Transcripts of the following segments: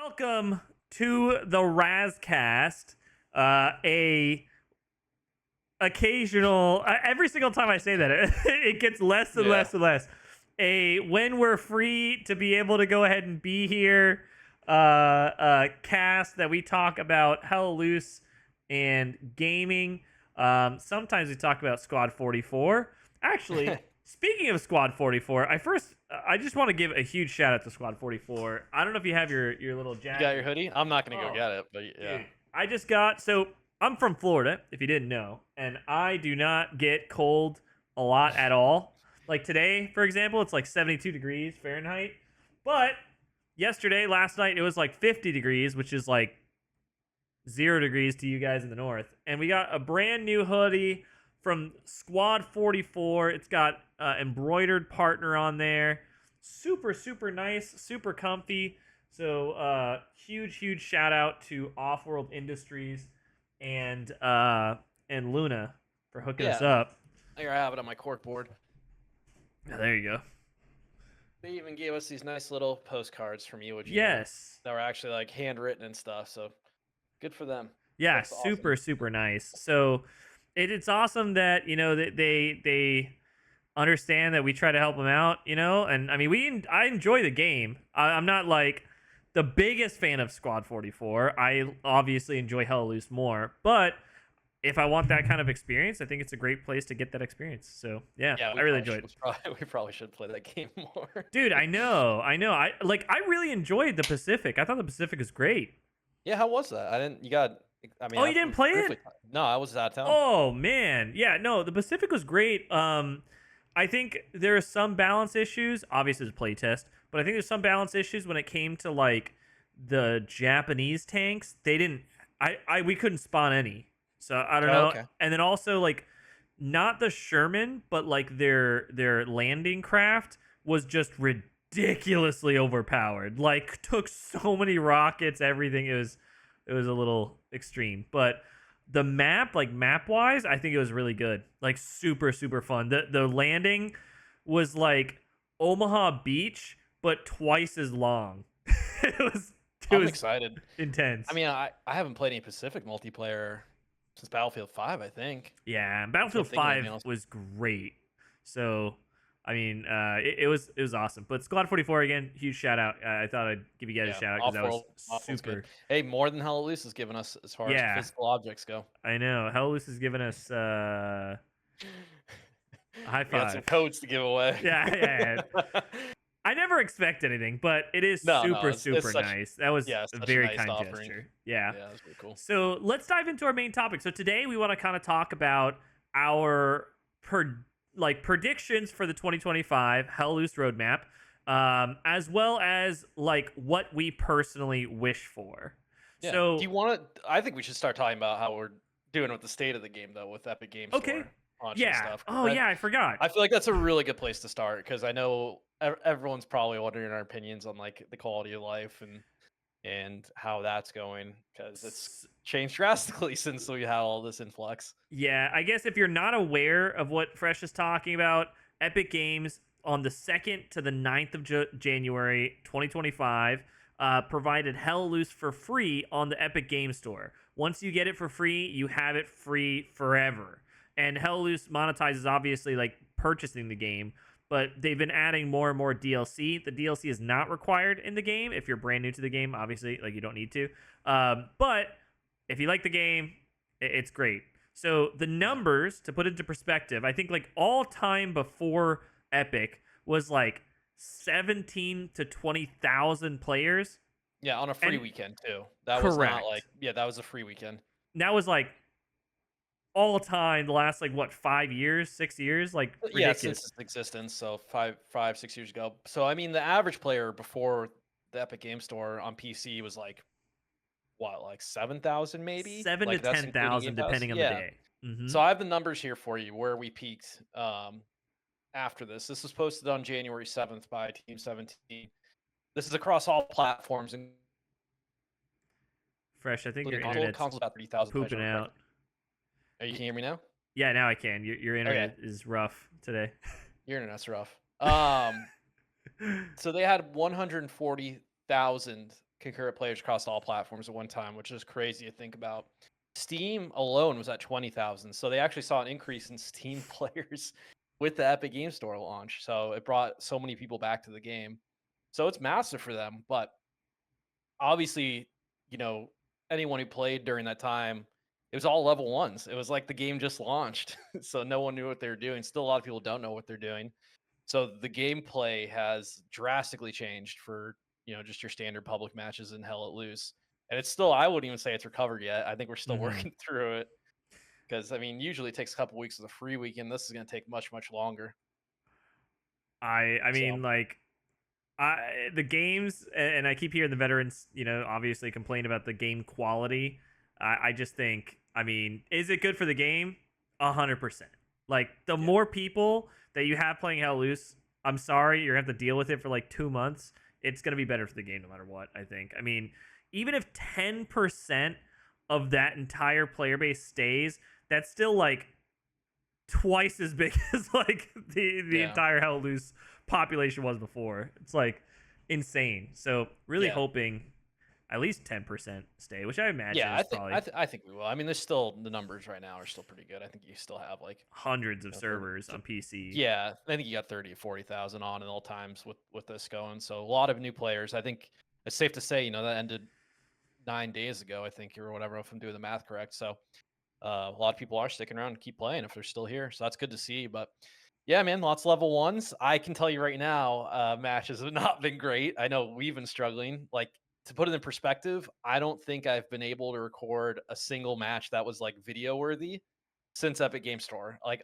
Welcome to the RazCast. A occasional, every single time I say that, it gets less and less and less. When we're free to be able to go ahead and be here, cast that we talk about Hell Loose and gaming. Sometimes we talk about Squad 44. Actually, speaking of Squad 44, I just want to give a huge shout out to Squad 44. I don't know if you have your little jacket. You got your hoodie? I'm not gonna go get it, but yeah. Dude, I'm from Florida, if you didn't know, and I do not get cold a lot at all. Like today, for example, it's like 72 degrees Fahrenheit. But last night, it was like 50 degrees, which is like 0 degrees to you guys in the north. And we got a brand new hoodie from Squad 44. It's got embroidered partner on there. Super, super nice, super comfy. So huge shout out to Offworld Industries and Luna for hooking us up. Here I have it on my cork board. Oh, there you go. They even gave us these nice little postcards from you, that were actually like handwritten and stuff. So good for them. Yeah, That's super awesome. super nice. So it's awesome that they understand that we try to help them out, and I mean I enjoy the game. I'm not like the biggest fan of Squad 44. I obviously enjoy Hell Loose more, but if I want that kind of experience, I think it's a great place to get that experience. So yeah, I really enjoyed it. We probably should play that game more. Dude, I know. I really enjoyed the Pacific. I thought the Pacific was great. Yeah, how was that? You didn't play it? No, I was out of town. Oh man, yeah, no, the Pacific was great. I think there are some balance issues. Obviously, it's a playtest, but I think there's some balance issues when it came to like the Japanese tanks. They didn't. We couldn't spawn any. So I don't know. Okay. And then also like not the Sherman, but like their landing craft was just ridiculously overpowered. Like took so many rockets, everything. It was a little extreme, but the map, like map wise, I think it was really good. Like super super fun. The landing was like Omaha Beach, but twice as long. I'm excited. Intense. I mean, I haven't played any Pacific multiplayer since Battlefield 5, I think. Yeah, Battlefield 5 was great. So, I mean, it was awesome. But Squad 44 again, huge shout out. I thought I'd give you guys a shout out because that was super. Good. Hey, more than Hell Loose has given us as far as physical objects go. I know. Hell Loose has given us a high five. We got some codes to give away. Yeah. I never expect anything, but it is super nice. That was a very nice kind offering. Gesture. Yeah, that's pretty cool. So let's dive into our main topic. So today we want to kind of talk about our predictions for the 2025 Hell Loose roadmap, as well as like what we personally wish for. Yeah. So do you want to? I think we should start talking about how we're doing with the state of the game though, with Epic Games Store. Stuff. Oh yeah, I forgot. I feel like that's a really good place to start because I know everyone's probably wondering our opinions on like the quality of life and how that's going because it's changed drastically since we had all this influx. Yeah, I guess if you're not aware of what Fresh is talking about, Epic Games on the 2nd to the 9th of January 2025 provided Hell Loose for free on the Epic Games Store. Once you get it for free, you have it free forever. And Hell Loose monetizes obviously like purchasing the game, but they've been adding more and more DLC. The DLC is not required in the game if you're brand new to the game. Obviously, like you don't need to. But if you like the game, it's great. So the numbers, to put into perspective, I think like all time before Epic was like 17 to 20,000 players. Yeah, on a free weekend too. That was not like that was a free weekend. That was like all time the last like what 5 years 6 years like ridiculous. Since its existence, so 5-6 years ago. So I mean the average player before the Epic Game Store on PC was like what, like 7,000 maybe, 7 to 10,000 depending on the day. Mm-hmm. So I have the numbers here for you where we peaked after this was posted on January 7th by Team 17. This is across all platforms and Fresh. I think your internet's consoles about 30,000 pooping out. You can hear me now? Yeah, now I can. Your internet is rough today. Your internet's rough. So they had 140,000 concurrent players across all platforms at one time, which is crazy to think about. Steam alone was at 20,000, so they actually saw an increase in Steam players with the Epic Game Store launch. So it brought so many people back to the game. So it's massive for them, but obviously, you know, anyone who played during that time, it was all level ones. It was like the game just launched, so no one knew what they were doing. Still, a lot of people don't know what they're doing. So the gameplay has drastically changed for just your standard public matches in Hell Let Loose, and it's still I wouldn't even say it's recovered yet. I think we're still Hmm. working through it because I mean usually it takes a couple weeks of the free weekend. This is going to take much longer. I So mean, like, the games, and I keep hearing the veterans, obviously complain about the game quality. I just think, I mean, is it good for the game? 100%. Like, the yeah, more people that you have playing Hell Loose, I'm sorry, you're gonna have to deal with it for like 2 months. It's gonna be better for the game no matter what. I think. I mean, even if 10% of that entire player base stays, that's still like twice as big as like the yeah, entire Hell Loose population was before. It's like insane. So really yeah. hoping at least 10% stay, which I imagine Yeah, is probably I think we will. I mean, there's still the numbers right now are still pretty good. I think you still have like hundreds of 30, servers on PC. yeah, I think you got 30 to 40,000 on at all times with this going. So a lot of new players. I think it's safe to say, that ended 9 days ago, I think, or whatever, if I'm doing the math correct. So a lot of people are sticking around and keep playing if they're still here. So that's good to see. But yeah, man, lots of level ones. I can tell you right now, matches have not been great. I know we've been struggling. Like, to put it in perspective, I don't think I've been able to record a single match that was like video worthy since Epic Game Store. Like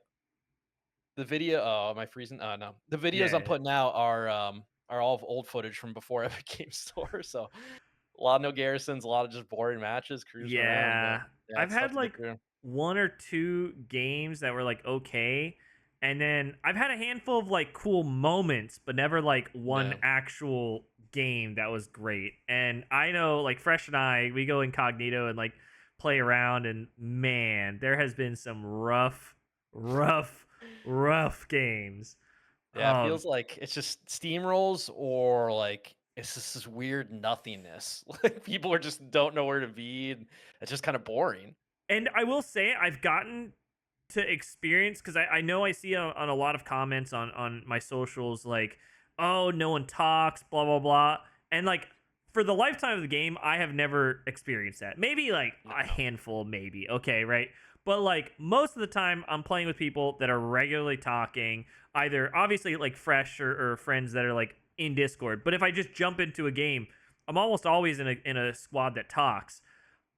the video, oh, am I freezing? No. The videos Yeah, I'm yeah. putting out are all of old footage from before Epic Game Store. So a lot of no garrisons, a lot of just boring matches, cruising around. But Yeah. yeah, I've it's tough had to get like through. one or two games that were like okay. And then I've had a handful of like cool moments, but never like one Yeah. actual game that was great. And I know like Fresh and I, we go incognito and like play around, and man, there has been some rough, rough games. Yeah, it Um feels like it's just steamrolls or like it's just this weird nothingness. Like people are just don't know where to be and it's just kind of boring. and I will say I've gotten to experience, because I know I see on a lot of comments on my socials like, oh, no one talks, blah blah blah, and like for the lifetime of the game I have never experienced that. Maybe like a No. handful, maybe, okay, right? But like most of the time I'm playing with people that are regularly talking, either obviously like Fresh or friends that are like in Discord. But if I just jump into a game, I'm almost always in a squad that talks.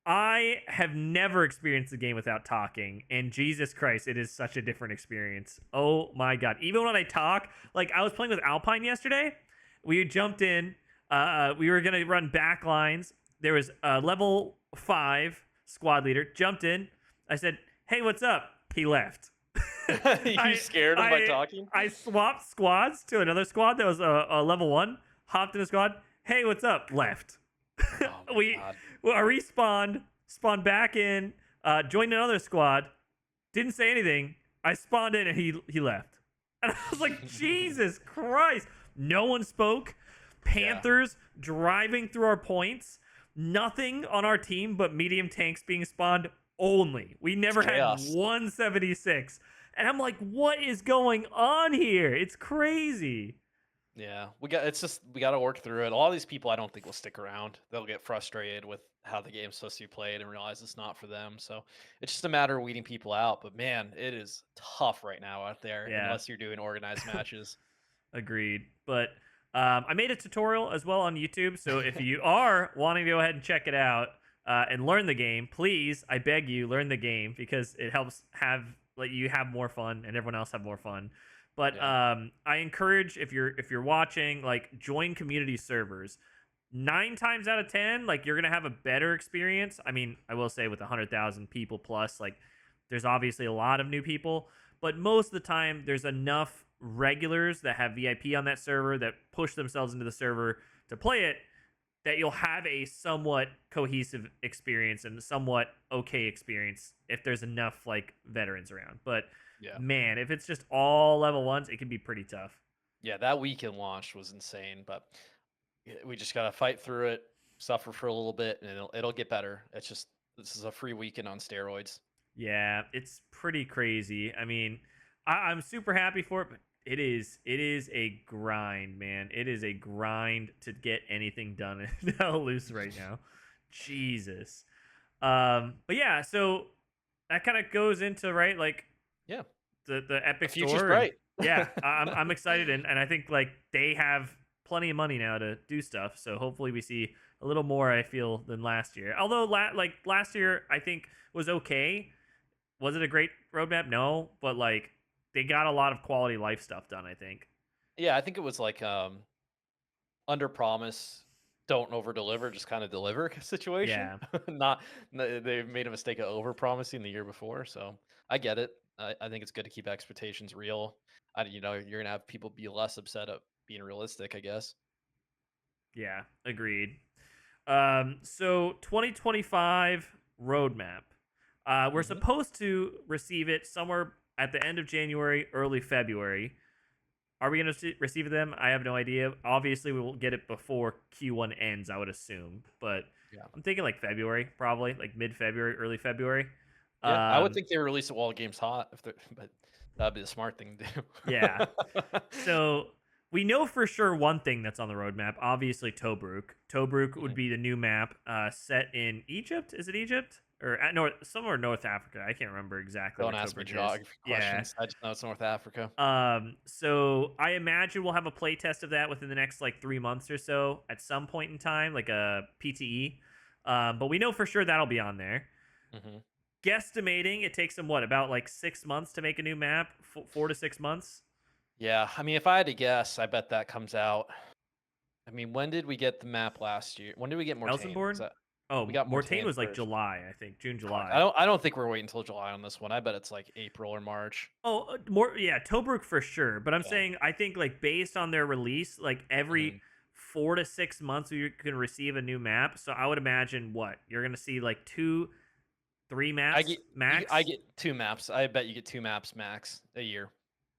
I have never experienced a game without talking, and Jesus Christ, it is such a different experience. Oh my god! Even when I talk, like I was playing with Alpine yesterday, we jumped in. We were gonna run back lines. There was a level 5 squad leader. Jumped in. I said, "Hey, what's up?" He left. You I scared him by I talking? I swapped squads to another squad that was a level 1. Hopped in a squad. Hey, what's up? Left. Oh my we god. I respawned, spawned back in, joined another squad, didn't say anything. I spawned in and he left. And I was like, Jesus Christ. No one spoke. Yeah. Panthers driving through our points. Nothing on our team but medium tanks being spawned only. We It's never had chaos. 176. And I'm like, what is going on here? It's crazy. Yeah. We got to work through it. A lot of these people I don't think will stick around. They'll get frustrated with how the game's supposed to be played and realize it's not for them. So it's just a matter of weeding people out. But man, it is tough right now out there Yeah. unless you're doing organized matches. Agreed. But I made a tutorial as well on YouTube. So if you are wanting to go ahead and check it out and learn the game, please, I beg you, learn the game, because it helps have like you have more fun and everyone else have more fun. But Yeah. I encourage, if you're watching, like, join community servers. 9 times out of 10, like, you're gonna have a better experience. I mean, I will say with 100,000 people plus, like, there's obviously a lot of new people, but most of the time there's enough regulars that have VIP on that server that push themselves into the server to play it, that you'll have a somewhat cohesive experience and somewhat okay experience if there's enough like veterans around. But Yeah. man, if it's just all level ones, it can be pretty tough. Yeah, that weekend launch was insane, but we just got to fight through it, suffer for a little bit, and it'll get better. It's just this is a free weekend on steroids. Yeah, it's pretty crazy. I mean, I'm super happy for it, but it is a grind, man. It is a grind to get anything done in Hell Loose right now. Jesus. But yeah, so that kind of goes into right like Yeah, the the Epic future's Store, and bright. yeah, I'm excited, and I think like they have plenty of money now to do stuff. So hopefully we see a little more. I feel than last year. Although like last year I think was okay. Was it a great roadmap? No, but like they got a lot of quality life stuff done. I think. Yeah, I think it was like under promise, don't over deliver, just kind of deliver situation. Yeah, Not they made a mistake of over promising the year before, so I get it. I think it's good to keep expectations real. You're gonna have people be less upset at being realistic, I guess. yeah, agreed. So 2025 roadmap. We're Hmm. supposed to receive it somewhere at the end of January, early February. Are we going to receive them? I have no idea. Obviously, we will get it before Q1 ends, I would assume. But Yeah, I'm thinking like February, probably like mid February, early February. yeah. I would Um, think they release it while the game's hot, but that'd be the smart thing to yeah. do. So we know for sure one thing that's on the roadmap. Obviously, Tobruk. Tobruk would Mhm. be the new map set in Egypt. Is it Egypt or at North somewhere in North Africa? I can't remember exactly where Don't ask me Tobruk is. geography Yeah. questions. I just know it's North Africa. So I imagine we'll have a play test of that within the next like 3 months or so at some point in time, like a PTE. But we know for sure that'll be on there. Hmm. Guesstimating it takes them what about like 6 months to make a new map, 4 to 6 months. Yeah, I mean, if I had to guess, I bet that comes out. I mean, when did we get the map last year? When did we get Mortain? Is Elsenborn? that we Oh, got Mortain Mortain was like first? July, I think, June, Fuck, July. I don't think we're waiting until July on this one. I bet it's like April or March. Oh, more, yeah, Tobruk for sure. But I'm Yeah. saying, I think like based on their release, like every Mhm. 4 to 6 months you can receive a new map. So I would imagine what you're gonna see like 2, 3 maps I max. get 2 maps. I bet you get 2 maps max a year.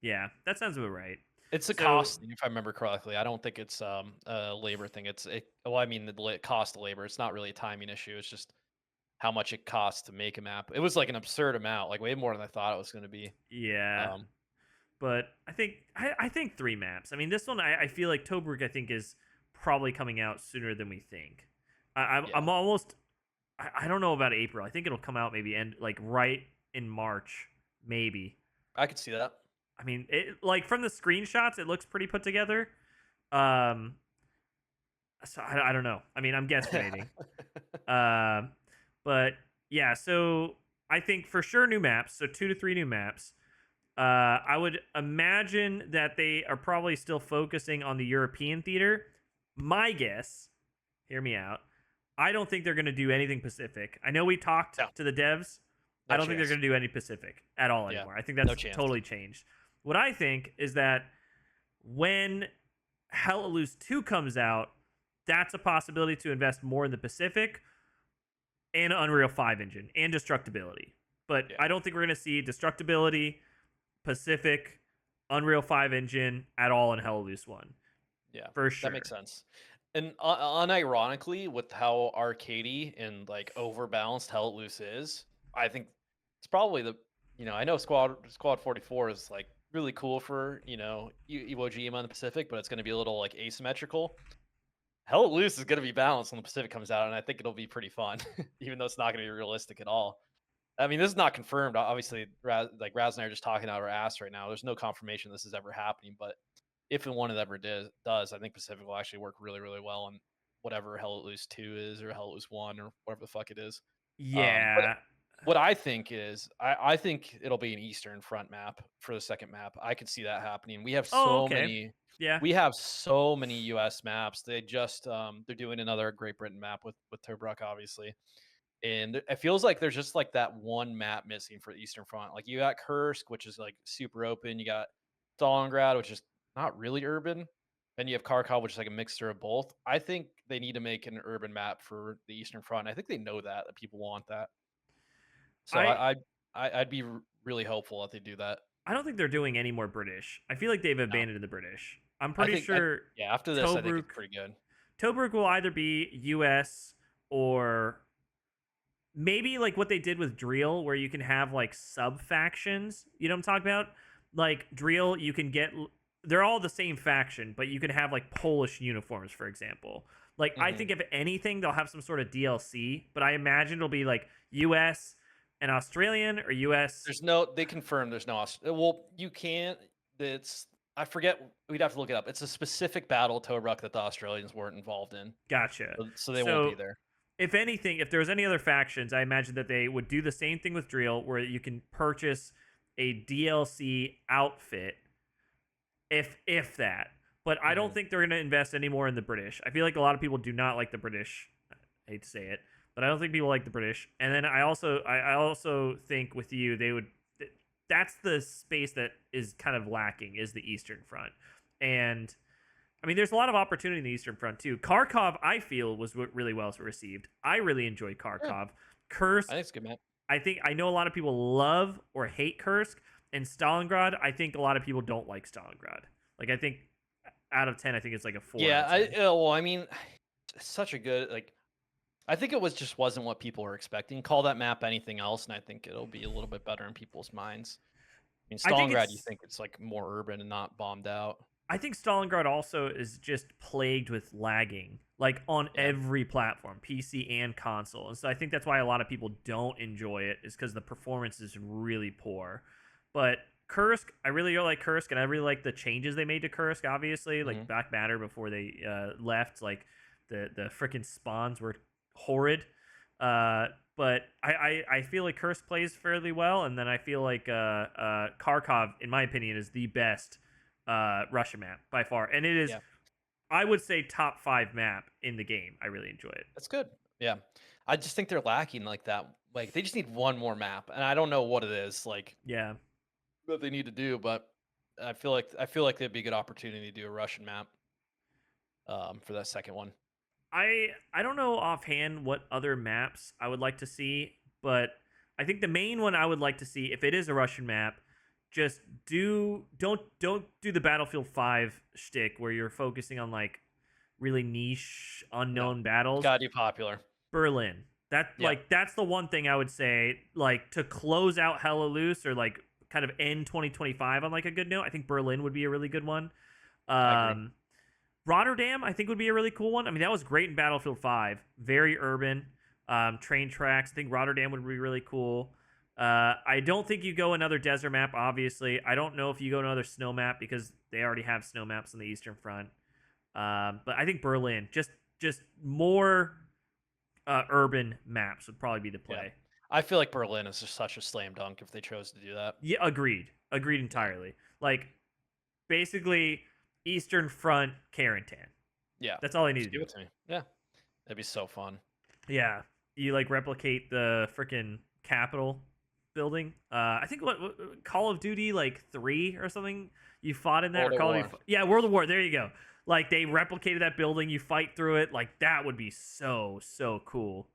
Yeah, that sounds about right. It's a So cost thing, if I remember correctly. I don't think it's a labor thing. Well, I mean cost of labor. It's not really a timing issue. It's just how much it costs to make a map. It was like an absurd amount, like way more than I thought it was going to be. yeah, Um, but I think 3 maps. I mean, this one I feel like Tobruk I think is probably coming out sooner than we think. I'm yeah, almost I don't know about April. I think it'll come out maybe end like right in March, maybe. I could see that. I mean, it like from the screenshots, it looks pretty put together. Um, so I don't know. I mean, I'm guesstimating. Um, but yeah, so I think for sure new maps. So 2 to 3 new maps. I would imagine that they are probably still focusing on the European theater. My guess, hear me out. I don't think they're going to do anything Pacific. I know we talked No, to the devs. I no don't think they're chance. going to do any Pacific at all Yeah, anymore. I think no that's chance. totally changed. What I think is that when Hell Loose 2 comes out, that's a possibility to invest more in the Pacific and Unreal 5 engine and destructibility. But Yeah. I don't think we're going to see destructibility, Pacific, Unreal 5 engine at all in Hell Loose 1 Yeah, for that makes sure. sense. And unironically, with how arcadey and like overbalanced Hell Loose is, I think it's probably I know Squad 44 is like really cool for Iwo Jima in the Pacific, but it's going to be a little like asymmetrical. Hell Loose is going to be balanced when the Pacific comes out, and I think it'll be pretty fun, even though it's not going to be realistic at all. I mean, this is not confirmed. Obviously, Raz and I are just talking out our ass right now. There's no confirmation this is ever happening, but if and when it ever does, I think Pacific will actually work really, really well on whatever Hell Let Loose 2 is or Hell Let Loose 1 or whatever the fuck it is. But Yeah. what I think is, I think it'll be an Eastern Front map for the second map. I could see that happening. Oh, okay. Yeah. We have so many U.S. maps. They just they're doing another Great Britain map with Tobruk, obviously, and it feels like there's just like that one map missing for the Eastern Front. Like you got Kursk, which is like super open. You got Stalingrad, which is not really urban. Then you have Kharkov, which is like a mixture of both. I think they need to make an urban map for the Eastern Front. I think they know that people want that. So I I'd be really hopeful that they do that. I don't think they're doing any more British. I feel like they've No, abandoned the British. I'm pretty sure yeah. After this, I think Tobruk it's pretty good. Tobruk will either be US or maybe like what they did with Drill, where you can have like sub factions. You know what I'm talking about? Like Drill, you can get. They're all the same faction, but you can have like Polish uniforms, for example. Like I Hmm. think if anything, they'll have some sort of DLC, but I imagine it'll be like US and Australian or US. There's no. They confirmed there's no. Well, you can't. It's. I forget. We'd have to look it up. It's a specific battle Tobruk that the Australians weren't involved in, Gotcha. so they won't be So there. if anything, if there was any other factions, I imagine that they would do the same thing with Drill, where you can purchase a DLC outfit if that. But I don't Hmm. think they're going to invest any more in the British. I feel like a lot of people do not like the British. I hate to say it, but I don't think people like the British. And then I also think with you they would that's the space that is kind of lacking is the Eastern Front. And I mean, there's a lot of opportunity in the Eastern Front too. Kharkov, I feel, was really well received. I really enjoyed Yeah, Kharkov. I Kursk, think it's a good map. I know a lot of people love or hate Kursk, and Stalingrad. I think a lot of people don't like Stalingrad. Like I think out of 10, I think it's like a 4 out Yeah, of 10. well, I mean, it's such a good like. I think it was just wasn't what people were expecting. Call that map anything else, and I think it'll be a little bit better in people's minds. I mean, I think Stalingrad, you it's think it's like more urban and not bombed out. I think Stalingrad also is just plagued with lagging, like on Yeah. every platform, PC and console. And so I think that's why a lot of people don't enjoy it, is because the performance is really poor. But Kursk, I really like Kursk, and I really like the changes they made to Kursk. Obviously, like Hmm. back matter before they left, like the freaking spawns were horrid. But I feel like Kursk plays fairly well, and then I feel like Kharkov, in my opinion, is the best Russian map by far, and it is, Yeah, I would say, top 5 map in the game. I really enjoy it. that's good. Yeah, I just think they're lacking like that. Like they just need one more map, and I don't know what it is like Yeah, that they need to do, but I feel like that'd be a good opportunity to do a Russian map for that second one. I don't know offhand what other maps I would like to see, but I think the main one I would like to see, if it is a Russian map, just don't do the Battlefield 5 shtick where you're focusing on like really niche No, unknown it's battles. gotta be popular. Berlin. Yeah, That's the one thing I would say, like, to close out Hella Loose, or like kind of end 2025 on like a good note. I think Berlin would be a really good one. I agree. Um, Rotterdam, I think, would be a really cool one. I mean, that was great in Battlefield 5. Very urban, train tracks. I think Rotterdam would be really cool. I don't think you go another desert map, obviously. I don't know if you go another snow map because they already have snow maps on the Eastern Front. But I think Berlin, just more urban maps would probably be the Yeah, play. I feel like Berlin is just such a slam dunk if they chose to do that. Yeah, agreed Yeah, entirely. Like basically Eastern Front Carentan. yeah, That's all they need just to give do. it to me. Yeah, that'd be so fun. Yeah, you like replicate the freaking Capitol building. I think what Call of Duty like 3 or something. You fought in that, or World at Call of War. Duty? Yeah, World of War. There you go. Like they replicated that building. You fight through it. Like that would be so cool.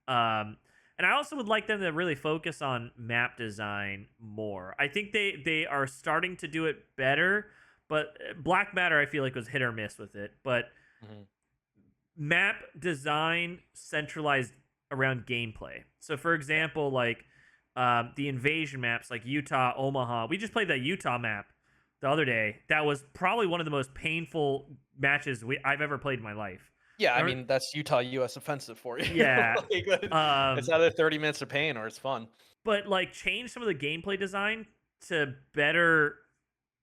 And I also would like them to really focus on map design more. I think they are starting to do it better, but Black Matter I feel like was hit or miss with it. But Mhm. map design centralized around gameplay. So, for example, like the invasion maps, like Utah, Omaha. We just played that Utah map the other day. That was probably one of the most painful matches I've ever played in my life. Yeah, I Remember? mean, that's Utah US offensive for you. Yeah. It's Um, either 30 minutes of pain or it's fun. but like change some of the gameplay design to better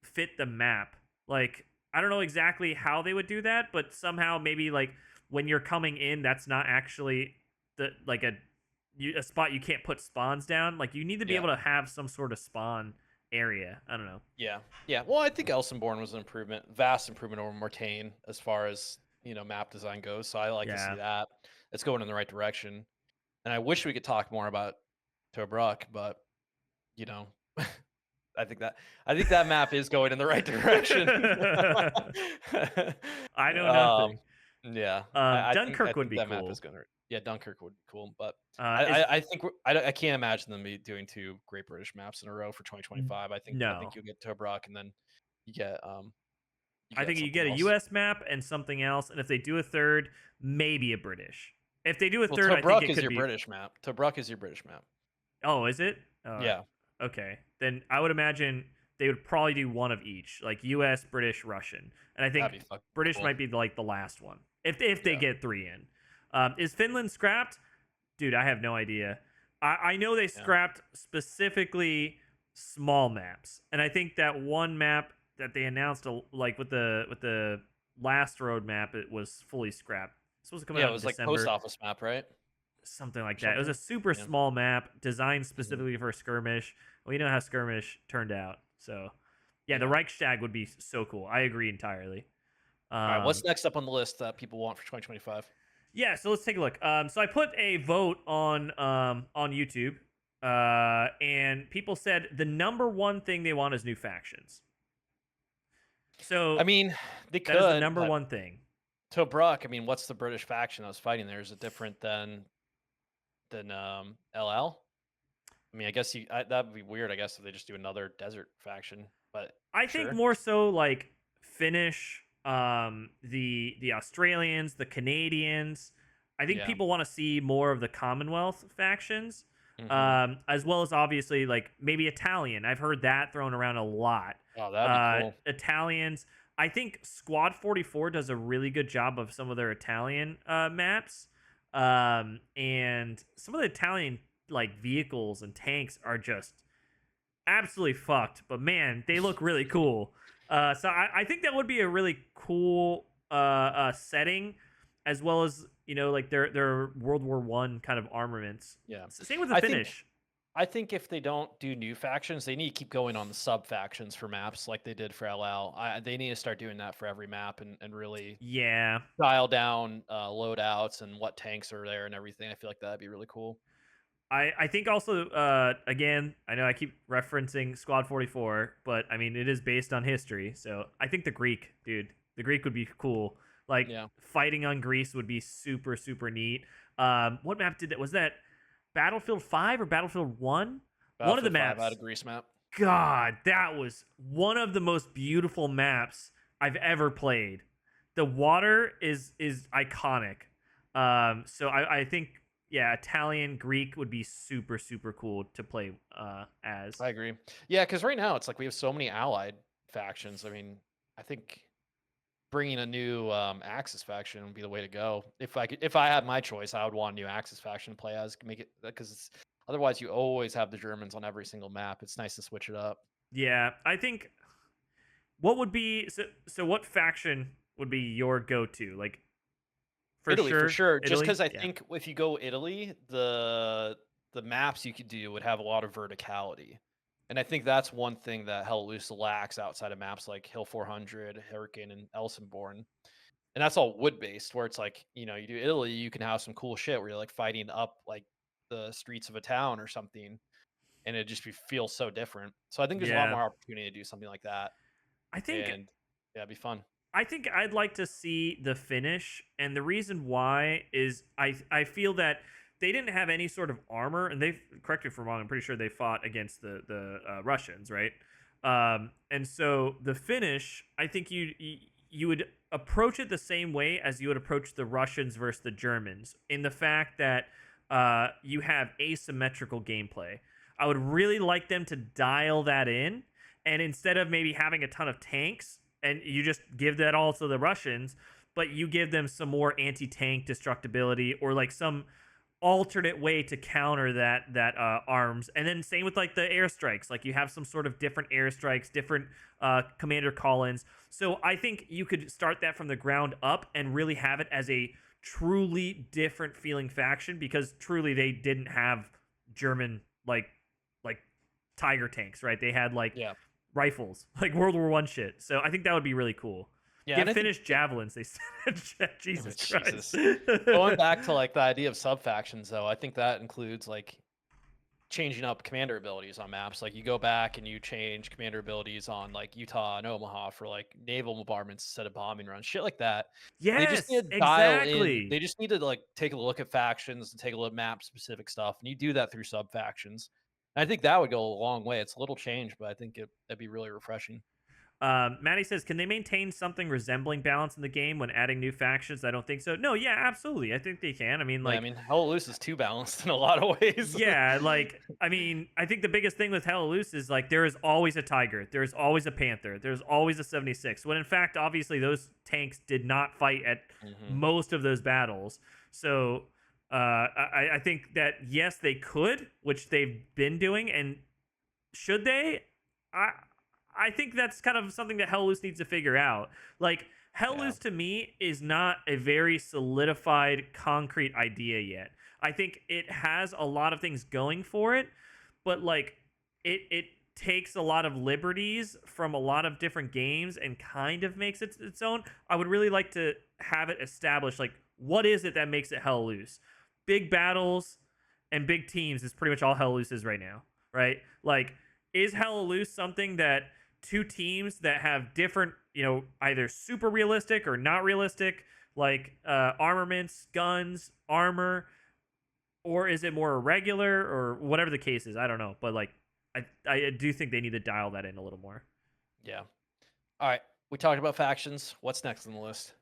fit the map. Like I don't know exactly how they would do that, but somehow maybe like when you're coming in, that's not actually the like a spot you can't put spawns down. Like you need to be Yeah. able to have some sort of spawn area. I don't know. Yeah. Yeah. Well, I think Elsenborn was an improvement, vast improvement over Mortain as far as, map design goes. So I like to see Yeah. that. It's going in the right direction. And I wish we could talk more about Tobruk, but you know, I think that map is going in the right direction. I know um, nothing. yeah, I Dunkirk would think be that map is cool. going to. Yeah, Dunkirk would be cool, but Is I think I can't imagine them be doing two Great British maps in a row for 2025. I think no. you'll get Tobruk, and then you get You I get think you something get a else. US map and something else, and if they do a third, maybe a British. If they do a Well, third, I think Tobruk it is could your be. British map. Tobruk is your British map. Oh, is it? Yeah, Okay. Then I would imagine they would probably do one of each, like US, British, Russian, and I that'd think be fucking British cool. might be like the last one if they Yeah. get three in. Is Finland scrapped? Dude, I have no idea. I know they Yeah. scrapped specifically small maps, and I think that one map that they announced, like with the last road map, it was fully scrapped. It's supposed to come Yeah, it out in was like post December, office map, right? something like Or that. It was a something. super Yeah. small map designed Mhm. specifically for skirmish. We know how skirmish turned out, so yeah, the Yeah. Reichstag would be so cool. I agree entirely. All right, what's Um, next up on the list that people want for 2025? Yeah, so let's take a look. So I put a vote on YouTube, and people said the number one thing they want is new factions. I So mean, they that is the could, number but one thing. Tobruk, I mean, what's the British faction that was fighting there? Is it different than LL? I mean, I guess that'd be weird. I guess if they just do another desert faction, but I think sure. more so like Finnish, the Australians, the Canadians. I think Yeah. people want to see more of the Commonwealth factions, Hmm. as well as obviously like maybe Italian. I've heard that thrown around a lot. Oh, that'd be cool. Italians. I think Squad 44 does a really good job of some of their Italian maps, and some of the Italian like vehicles and tanks are just absolutely fucked, but man, they look really cool. So I think that would be a really cool setting, as well as like their World War One kind of armaments. Yeah. Same with the I think Finnish. I think if they don't do new factions, they need to keep going on the sub factions for maps like they did for LL. They need to start doing that for every map and really Yeah, dial down loadouts and what tanks are there and everything. I feel like that'd be really cool. I think also again I know I keep referencing Squad 44, but I mean it is based on history, so I think the Greek dude, the Greek would be cool. Like Yeah. fighting on Greece would be super super neat. What map did that? Was that Battlefield 5 or Battlefield 1? One of the Battlefield 5 had a maps. grease map. God, that was one of the most beautiful maps I've ever played. The water is iconic. So I think yeah, Italian Greek would be super super cool to play as. I agree. Yeah, because right now it's like we have so many allied factions. I mean, I think bringing a new Axis faction would be the way to go. If I had my choice, I would want a new Axis faction to play as. Make it because otherwise you always have the Germans on every single map. It's nice to switch it up. Yeah, I think what would be so what faction would be your go-to? Like for Italy for sure sure. Just Italy? because I Yeah. think if you go Italy, the maps you could do would have a lot of verticality. And I think that's one thing that Hell Loose lacks outside of maps like Hill 400, Hurricane, and Elsenborn. And that's all wood based, where it's like, you do Italy, you can have some cool shit where you're like fighting up like the streets of a town or something, and it just feels so different. So I think there's a lot Yeah. more opportunity to do something like that, I think and yeah, it'd be fun. I think I'd like to see the finish, and the reason why is I feel that they didn't have any sort of armor, and they've correct me if I'm wrong. I'm pretty sure they fought against the Russians, right? And so the finish, I think you would approach it the same way as you would approach the Russians versus the Germans, in the fact that you have asymmetrical gameplay. I would really like them to dial that in, and instead of maybe having a ton of tanks and you just give that all to the Russians, but you give them some more anti-tank destructibility or like some alternate way to counter that arms. And then same with like the airstrikes, like you have some sort of different airstrikes, different commander call-ins. So I think you could start that from the ground up and really have it as a truly different feeling faction, because truly they didn't have German like tiger tanks, right? They had like Yeah, rifles, like World War One shit. So I think that would be really cool. yeah, Give and I think Finnish javelins. They said, Jesus Christ. Jesus. Going back to like the idea of sub factions, though, I think that includes like changing up commander abilities on maps. Like you go back and you change commander abilities on like Utah and Omaha for like naval bombardments instead of bombing runs, shit like that. They just Yes, need to dial in. They exactly. just need to like take a look at factions and take a look at map specific stuff, and you do that through sub factions. I think that would go a long way. It's a little change, but I think that'd be really refreshing. Maddie says, can they maintain something resembling balance in the game when adding new factions? I don't think so. No, yeah, absolutely. I think they can. I mean, Yeah, I like, mean, Hell Loose is too balanced in a lot of ways. yeah, like, I mean, I think the biggest thing with Hell Loose is like there is always a Tiger, there's always a Panther, there's always a 76. When in fact, obviously, those tanks did not fight at hmm most of those battles. So I think that yes, they could, which they've been doing, and should they? I I think that's kind of something that Hell Loose needs to figure out. Like Hell Yeah. Loose to me is not a very solidified, concrete idea yet. I think it has a lot of things going for it, but like it takes a lot of liberties from a lot of different games and kind of makes it its own. I would really like to have it established. Like, what is it that makes it Hell Loose? Big battles and big teams is pretty much all Hell Loose is right now, right? Like, is Hell Loose something that two teams that have different, either super realistic or not realistic, like armaments, guns, armor, or is it more irregular or whatever the case is? I don't know, but like, I do think they need to dial that in a little more. Yeah. All right. We talked about factions. What's next on the list?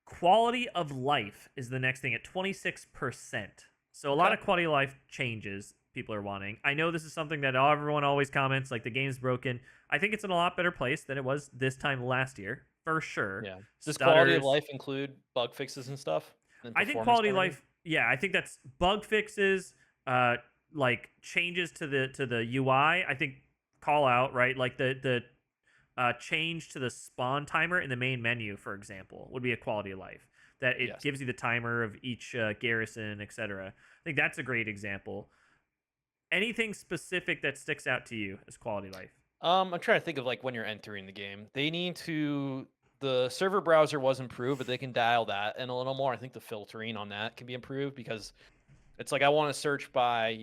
Quality of life is the next thing at 26%. So a lot Okay. of quality of life changes people are wanting. I know this is something that everyone always comments like the game's broken. I think it's in a lot better place than it was this time last year, for sure. Yeah. Does quality of Stutters. life include bug fixes and stuff and I think performance quality of hardening? life, yeah, I think that's bug fixes, like changes to the UI. I think call out, right? Like the change to the spawn timer in the main menu, for example, would be a quality of life. That it Yes. gives you the timer of each garrison, etc. I think that's a great example. Anything specific that sticks out to you as quality of life? I'm trying to think of like when you're entering the game. They need to the server browser was improved, but they can dial that in a little more. I think the filtering on that can be improved because it's like I want to search by,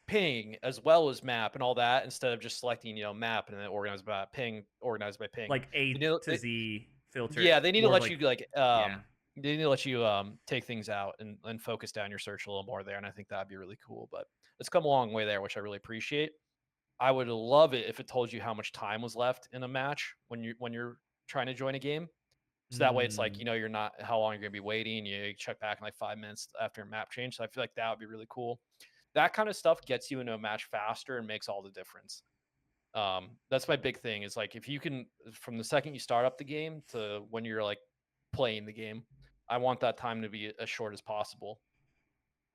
ping as well as map and all that instead of just selecting, map and then organized by ping, organized by ping. Like A They, need- to they, Z filter, yeah, they need to more of let like, you like yeah. they need to let you take things out and focus down your search a little more there. And I think that'd be really cool. But it's come a long way there, which I really appreciate. I would love it if it told you how much time was left in a match when you're trying to join a game. So that way it's like, Mm. you're not how long you're gonna be waiting. You check back in like 5 minutes after a map change. So I feel like that would be really cool. That kind of stuff gets you into a match faster and makes all the difference. That's my big thing is like if you can from the second you start up the game to when you're like playing the game, I want that time to be as short as possible.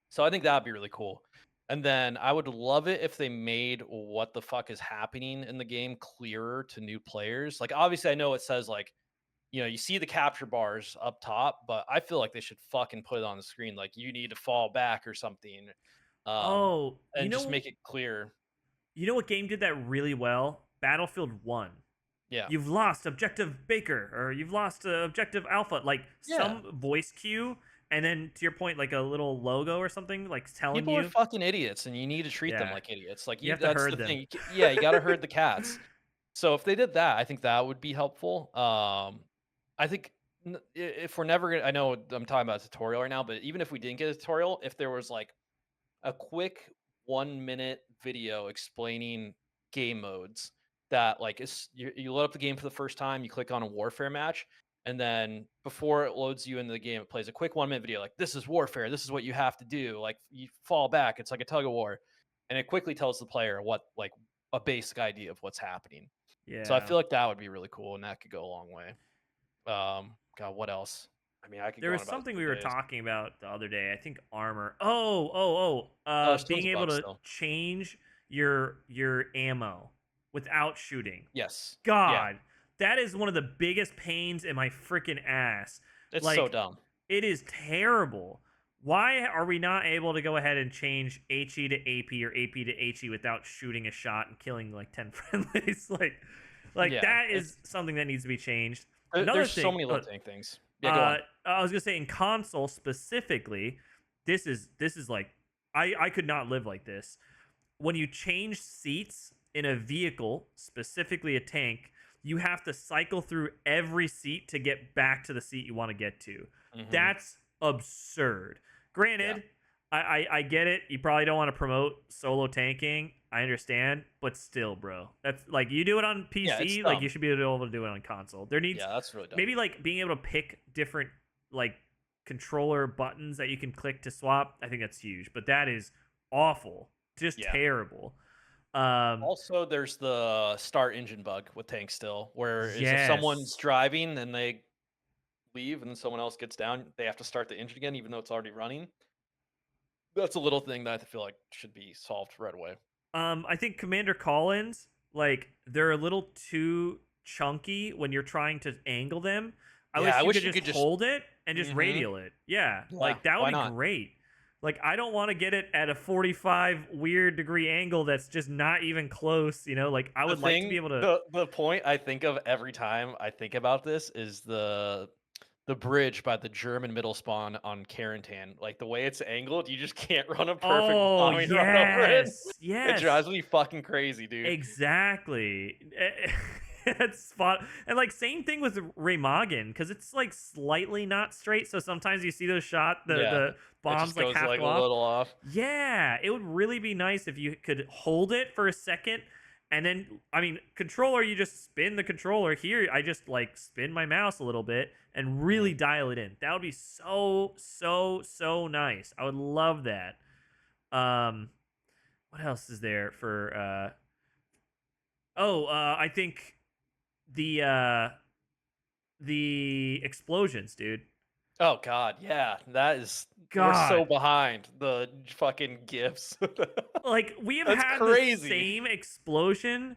So I think that would be really cool. And then I would love it if they made what the fuck is happening in the game clearer to new players. Like obviously I know it says like, you see the capture bars up top, but I feel like they should fucking put it on the screen like you need to fall back or something. Oh, And just make it clear. what game did that really well? Battlefield 1. Yeah. You've lost objective Baker, or you've lost objective Alpha. Like Yeah. some voice cue, and then to your point, like a little logo or something, like telling People are you, fucking idiots and you need to treat them yeah, like idiots. Like you have to that's herd the them. thing. Yeah, you got to herd the cats. So if they did that, I think that would be helpful. I think if we're never gonna, I know I'm talking about a tutorial right now, but even if we didn't get a tutorial, if there was like a quick 1 minute video explaining game modes that like is you load up the game for the first time, you click on a warfare match, and then before it loads you into the game, it plays a quick 1 minute video like this is warfare, this is what you have to do, like you fall back, it's like a tug of war, and it quickly tells the player what like a basic idea of what's happening. So I Yeah. feel like that would be really cool, and that could go a long way. God, what else? I mean, I could There go was on about this something for we were days. talking about the other day. I think armor. Oh, there's tons Being of able bugs to still. change your ammo without shooting. Yes. Yeah. God, that is one of the biggest pains in my freaking ass. It's so Like, dumb. it is terrible. Why are we not able to go ahead and change HE to AP or AP to HE without shooting a shot and killing like 10 friendlies? Like Yeah, that is something that needs to be changed. Another there's so thing, many little things. Yeah, go on. I was gonna say in console specifically, this is like I could not live like this. When you change seats in a vehicle, specifically a tank, you have to cycle through every seat to get back to the seat you want to get to. Mhm. That's absurd. Yeah. Granted, I get it. You probably don't want to promote solo tanking. I understand, but still, bro, that's like you do it on Yeah, it's PC, like you dumb. should be able to do it on console. There needs Yeah, that's really dumb. maybe like being able to pick different like controller buttons that you can click to swap. I think that's huge, but that is awful, just Yeah. terrible. Um, Also, there's the start engine bug with tanks still, where is if someone's yes. driving and they leave and then someone else gets down, they have to start the engine again, even though it's already running. That's a little thing that I feel like should be solved right away. I think Commander Collins, like they're a little too chunky when you're trying to angle them. I Yeah, wish I you could wish you just could just. hold it and just Hmm. radial it. Yeah, Yeah, like that would why be not? great. Like I don't want to get it at a 45 weird degree angle that's just not even close, you know? Like I The would like to be thing, able to. the point I think of every time I think about this is the bridge by the German middle spawn on Carentan. Like the way it's angled, you just can't run a perfect Oh, bombing run over it. yes. It Yes. drives me fucking crazy, dude. Exactly. It's spot and like same thing with Remagen because it's like slightly not straight. So sometimes you see those Yeah, the it just bombs like goes half like go a off. little off. Yeah, it would really be nice if you could hold it for a second and then I mean controller you just spin the controller. Here I just like spin my mouse a little bit and really Mhm. dial it in. That would be so nice. I would love that. Um what else is there for I think the uh the explosions, dude. Oh god, yeah, that is we're so God. behind the fucking gifts. Like we have That's had the crazy. same explosion.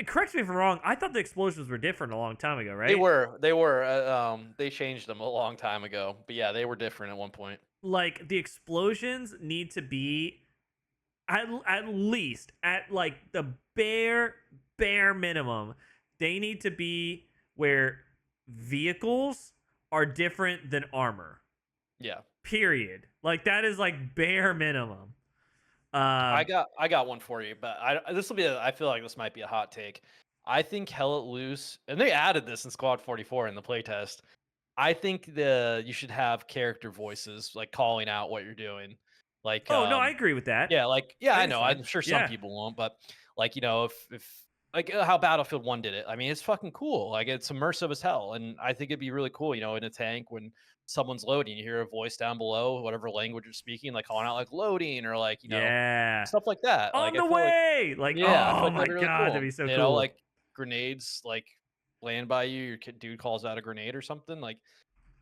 Correct me if I'm wrong. I thought the explosions were different a long time ago, They right? were, they were, they changed them a long time ago, but yeah, they were different at one point. Like the explosions need to be at least at like the bare minimum. They need to be where vehicles are different than armor. Yeah. Period. Like that is like bare minimum. I Um, got I got one for you, but this will be I feel like this might be a hot take. I think Hell Let Loose, and they added this in Squad 44 in the playtest. I think you should have character voices like calling out what you're doing. Like oh no, I agree with that. yeah, like yeah, I I think it's know. fine. I'm sure some Yeah, people won't, but like if like how Battlefield 1 did it. I mean, it's fucking cool. Like it's immersive as hell, and I think it'd be really cool. In a tank when someone's loading, you hear a voice down below, whatever language you're speaking, like calling out like loading or like yeah. stuff like that. Like On I the feel like way. Like, yeah, I feel oh like my that'd be really god, that'd cool. be so cool. Like grenades like land by you, your kid dude calls out a grenade or something. Like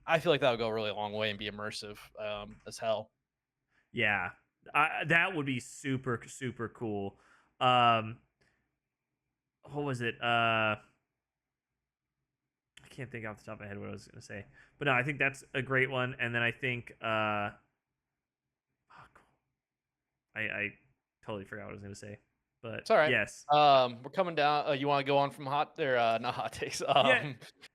I feel like that would go a really long way and be immersive as hell. Yeah, that would be super cool. Um, what was it? I can't think off the top of my head what I was gonna say, but no, I think that's a great one. And then I think, oh, cool. I totally forgot what I was gonna say, but It's all right. yes, We're coming down. You want to go on from hot there? Not hot takes. yeah.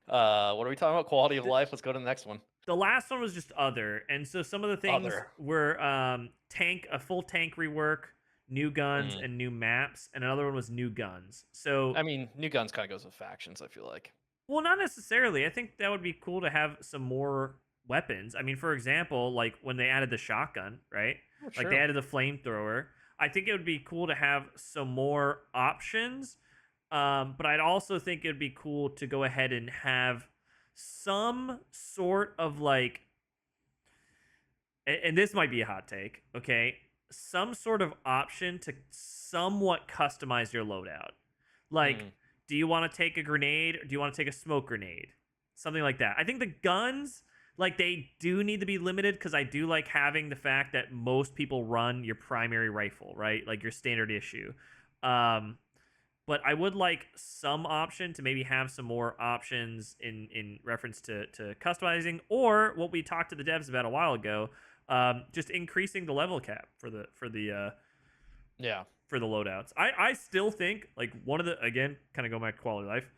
What are we talking about? Quality of life. Let's go to the next one. The last one was just other, and so some of the things Other. were a full tank rework, new guns, Mm. and new maps, and another one was new guns. So, I mean, new guns kind of goes with factions. I feel like. well, not necessarily. I think that would be cool to have some more weapons. I mean, for example, like when they added the shotgun, right? Oh, Like they true. added the flamethrower. I think it would be cool to have some more options. But I'd also think it'd be cool to go ahead and have some sort of like and this might be a hot take, okay? Some sort of option to somewhat customize your loadout. Like, Mm. do you want to take a grenade or do you want to take a smoke grenade? Something like that. I think the guns, like, they do need to be limited because I do like having the fact that most people run your primary rifle, right? Like your standard issue. Um, but I would like some option to maybe have some more options in reference to customizing or what we talked to the devs about a while ago, just increasing the level cap Yeah. for the loadouts. I still think like one of the again kind of go back to quality of life.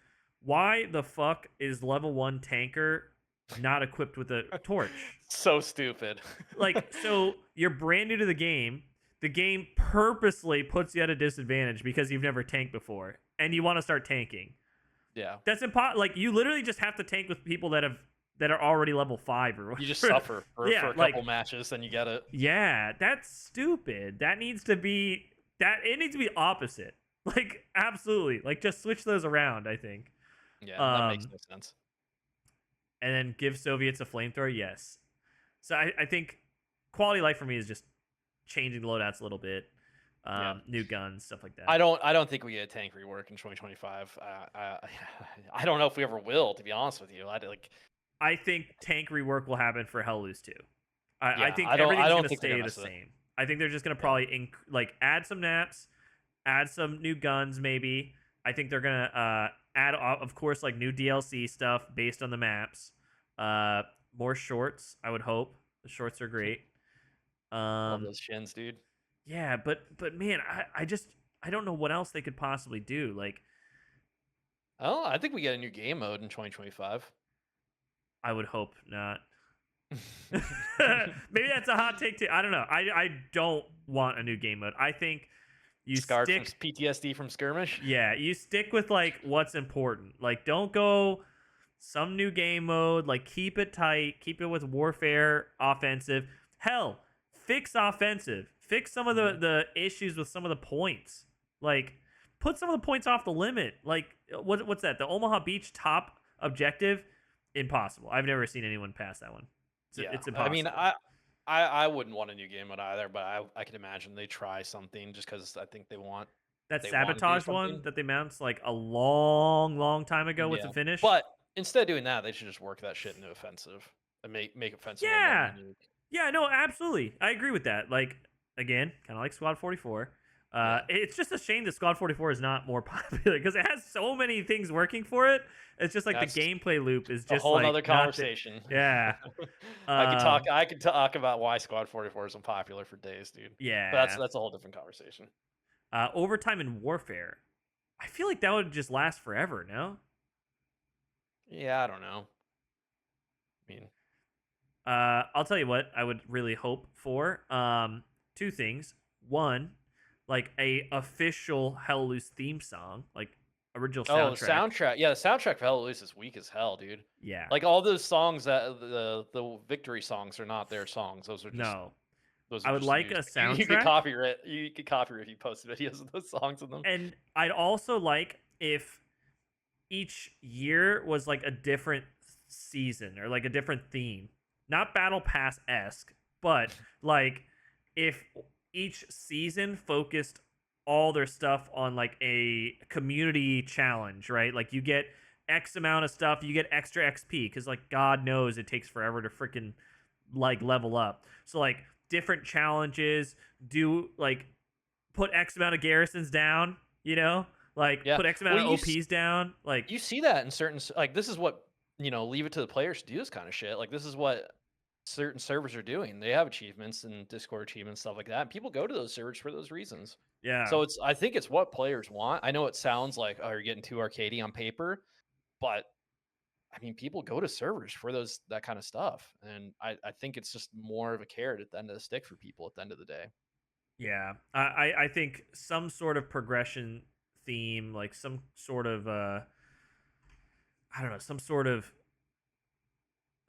Why the fuck is level 1 tanker not equipped with a torch? So stupid. Like, so you're brand new to the game. The game purposely puts you at a disadvantage because you've never tanked before and you want to start tanking. Yeah. That's impossible. Like, you literally just have to tank with people that have that are already level 5 or You just whatever. suffer for Yeah, a like couple matches, then you get it. yeah, that's stupid. That needs to be that it needs to be opposite. Like absolutely. Like just switch those around, I think. Yeah, that makes Um no sense. and then give Soviets a flamethrower, yes. So I think quality of life for me is just changing the loadouts a little bit. Yeah. New guns, stuff like I that. don't I don't think we get a tank rework in 2025. I don't know if we ever will, to be honest with you. I think tank rework will happen for Hell Loose too. I Yeah, think I everything's don't gonna think they're stay gonna the mess with it. same. I think they're just gonna Yeah. probably like add some naps, add some new guns, maybe. I think they're gonna add, of course, like new DLC stuff based on the maps. Uh, More shorts. I would hope the shorts are great. Love Um, those shins, dude. yeah, but man, I just I don't know what else they could possibly do. Like Oh, I think we get a new game mode in 2025. I would hope not. Maybe that's a hot take too. I don't know. I don't want a new game mode. I think you Scarred from stick PTSD from skirmish. yeah, you stick with like what's important. Like don't go some new game mode, like keep it tight, keep it with warfare offensive. Hell, fix offensive. Fix some of Mhm. the issues with some of the points. Like put some of the points off the limit. Like what's that? The Omaha Beach top objective? Impossible. I've never seen anyone pass that one. Yeah, It's I mean, impossible. I wouldn't want a new game mode either, but I could imagine they try something just because I think That they want to do sabotage one something. that they announced like a long time ago with Yeah, the finish. but instead of doing that, they should just work that shit into offensive and make offensive a little more Yeah. unique. Yeah, no, absolutely. I agree with that. Like again, kind of like Squad 44. Yeah, It's just a shame that Squad 44 is not more popular because it has so many things working for it. It's just like the that's gameplay loop is a just whole like nother not the conversation. yeah. I Um could talk about why Squad 44 is unpopular for days, dude. But yeah. that's a whole different conversation. Overtime in warfare. I feel like that would just last forever, no? Yeah, I don't know. I mean, I'll tell you what I would really hope for. Two things. One, like a official Hell Loose theme song, like original oh, the soundtrack. soundtrack. Yeah, the soundtrack for Hell Loose is weak as hell, dude. Yeah. Like all those songs that the victory songs are not their songs. No. Those are I would just like used. a You could soundtrack, copyright you could copyright if you posted videos of those songs in them. and I'd also like if each year was like a different season or like a different theme. Not Battle Pass esque, but like if each season focused all their stuff on like a community challenge, right? Like you get X amount of stuff, you get extra XP because like God knows it takes forever to freaking like level up. So like different challenges, do like put X amount of garrisons down, you know? Like Yeah. put X amount Well, of OPs down. Like you see that in certain like this is what leave it to the players to do this kind of shit. Like this is what certain servers are doing. They have achievements and Discord achievements stuff like that. And people go to those servers for those reasons. yeah. So I think it's what players want. I know it sounds like oh you're getting too arcadey on paper, but I mean people go to servers for that kind of stuff. And I think it's just more of a carrot at the end of the stick for people at the end of the day. Yeah, I think some sort of progression theme, like some sort of I don't know, some sort of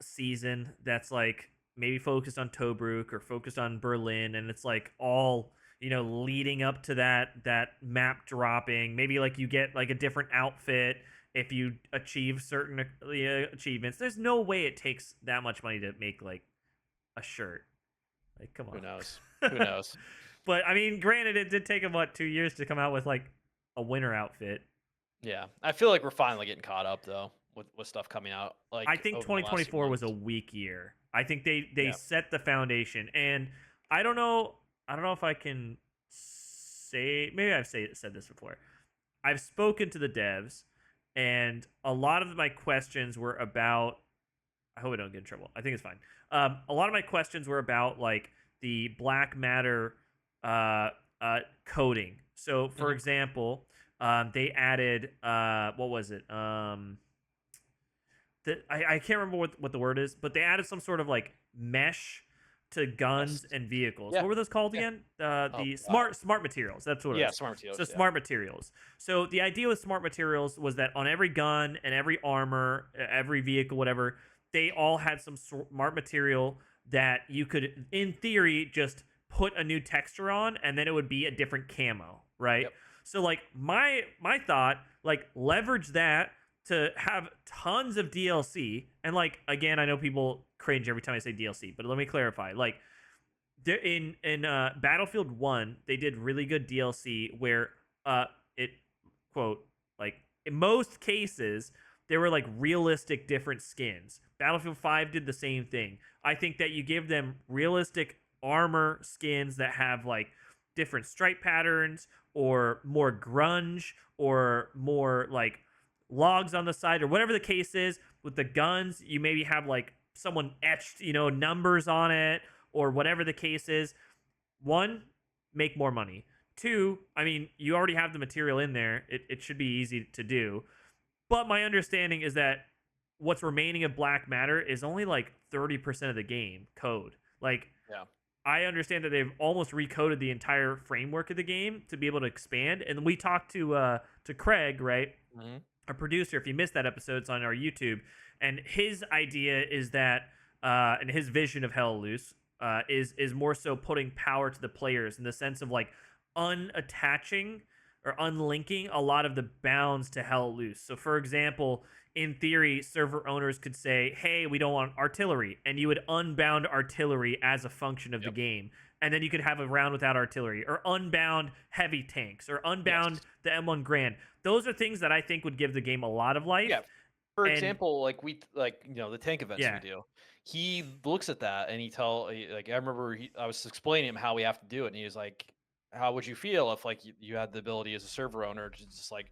season that's like maybe focused on Tobruk or focused on Berlin, and it's like all leading up to that map dropping. Maybe like you get like a different outfit if you achieve certain achievements. There's no way it takes that much money to make like a shirt. Like, come Who on. knows? Who knows? But I mean, granted, it did take them 2 years to come out with like a winter outfit. Yeah. I feel like we're finally getting caught up though with stuff coming out I like think over the last few 2024 was months. a weak year. I think they Yeah. set the foundation, and I don't know. I don't know if I can say. Maybe said this before. I've spoken to the devs, and a lot of my questions were about. I hope I don't get in trouble. I think it's fine. A lot of my questions were about like the black matter coding. So, for Mhm. example, they added what was it? I can't remember what the word is, but they added some sort of like mesh to guns Yes. and vehicles. Yeah. What were those called Yeah. again? Oh, The smart materials. That's what it yeah, is. smart So materials, yeah. smart materials. So the idea with smart materials was that on every gun and every armor, every vehicle, whatever, they all had some smart material that you could, in theory, just put a new texture on, and then it would be a different camo, right? Yep. So like my thought, like leverage that to have tons of DLC, and like again, I know people cringe every time I say DLC, but let me clarify. Like in Battlefield 1, they did really good DLC where it quote like in most cases there were like realistic different skins. Battlefield 5 did the same thing. I think that you give them realistic armor skins that have like different stripe patterns or more grunge or more like logs on the side or whatever the case is. With the guns, you maybe have like someone etched, numbers on it or whatever the case is. One, make more money. Two, I mean, you already have the material in there. It should be easy to do. But my understanding is that what's remaining of Black Matter is only like 30% of the game code. Like, Yeah. I understand that they've almost recoded the entire framework of the game to be able to expand. And we talked to Craig, right? Hmm. Our producer. If you missed that episode, it's on our YouTube. And his idea is that, and his vision of Hell Loose is more so putting power to the players in the sense of like unattaching or unlinking a lot of the bounds to Hell Loose. So, for example, in theory, server owners could say, "Hey, we don't want artillery," and you would unbound artillery as a function of the Yep. game. And then you could have a round without artillery, or unbound heavy tanks, or unbound Yes. the M1 Grand. Those are things that I think would give the game a lot of Yeah. life. For And example, like the tank events we yeah, do. He looks at that and like I remember I was explaining him how we have to do it, and he was like, "How would you feel if like you had the ability as a server owner to just like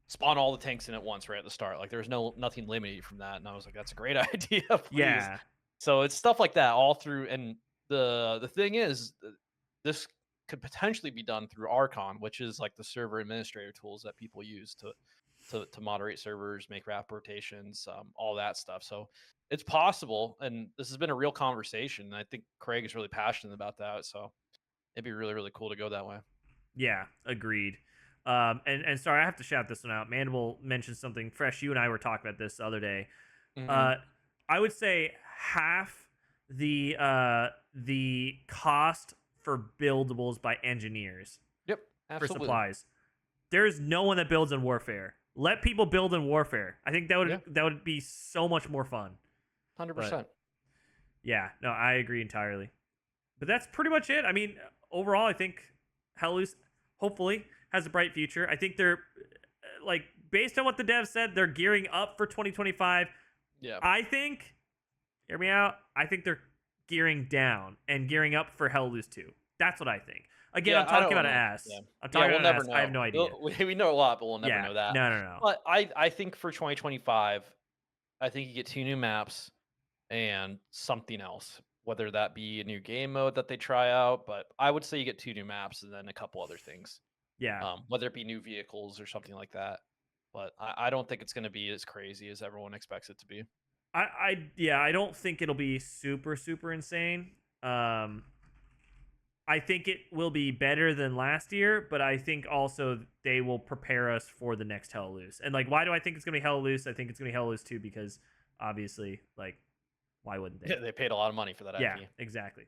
spawn all the tanks in at once right at the start? Like there's nothing limiting you from that." And I was like, "That's a great idea, please." yeah, So it's stuff like that all through. And the thing is, this could potentially be done through Archon, which is like the server administrator tools that people use to moderate servers, make wrap rotations, all that stuff. So it's possible, and this has been a real conversation. And I think Craig is really passionate about that. So it'd be really really cool to go that way. yeah, agreed. And sorry, I have to shout this one out. Mandible mentioned something fresh. You and I were talking about this the other day. Hmm. Uh, I would say half the cost for buildables by engineers Yep, for absolutely. supplies. There's no one that builds in Warfare. Let people build in Warfare. I think Yeah, that would be so much more fun. hundred But percent. yeah, no, I agree entirely. But that's pretty much it. I mean, overall, I think Hell Loose hopefully has a bright future. I think they're like based on what the devs said, they're gearing up for 2025. Yeah, I think, hear me out. I think they're gearing down and gearing up for Hell Loose 2. That's what I think. Again, yeah. I'm I talking don't about an know. ass. Yeah, I'm yeah. talking We'll about an never ass. I have know. no idea. We know a lot, but we'll never Yeah, know that. no, no, no. But I think for 2025, I think you get 2 new maps and something else, whether that be a new game mode that they try out. But I would say you get 2 new maps and then a couple other things, Yeah, whether it be new vehicles or something like that. But I don't think it's going to be as crazy as everyone expects it to be. yeah, I don't think it'll be super, super insane. Um, I think it will be better than last year, but I think also they will prepare us for the next Hell Loose. And like, why do I think it's gonna be Hell Loose? I think it's gonna be Hell Loose 2 because obviously, like, why wouldn't they? Yeah, they paid a lot of money for that Yeah, IP. exactly.